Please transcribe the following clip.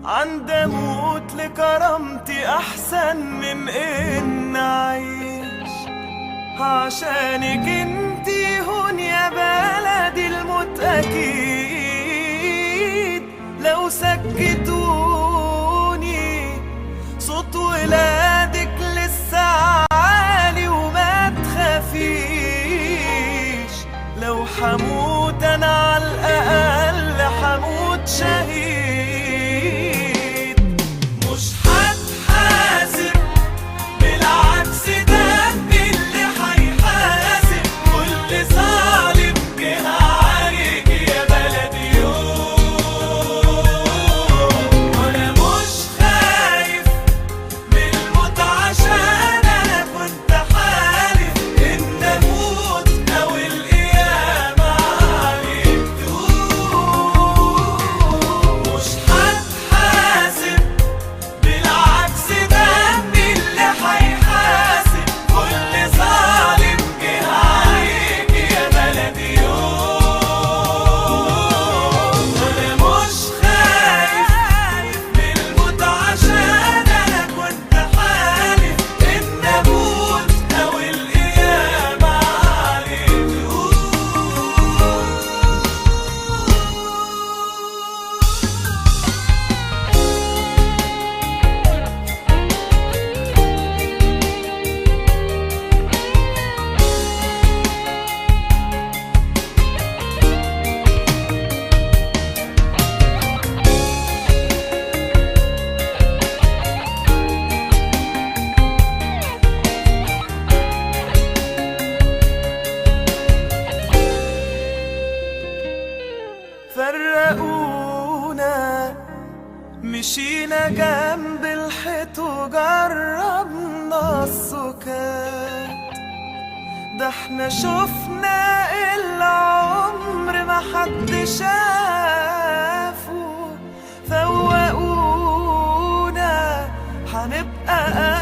عند اموت لكرامتي احسن من ان اعيش عشانك انتي هون يا بلدي الموت اكيد. لو سكتوني صوت ولادك لسه عالي وما تخافيش. لو حموت انا على الاقل حموت شهيد. مش هتحاسب بالعكس دمي اللي هيحاسب كل ظالم جه عليك يا بلدي يوم. وانا مش خايف من الموت عشان انا كنت حالف ان اموت او القيامة عليك تقوم. مش هتحاسب بالعكس دمي اللي هيحاسب كل ظالم جه عليك يا بلدي يوم. وانا مش خايف من الموت عشان انا كنت حالف ان اموت او القيامة عليك فرقونا مشينا جنب الحيط وجربنا السكات. ده احنا شفنا العمر ما حد شافه. فوقونا هنبقى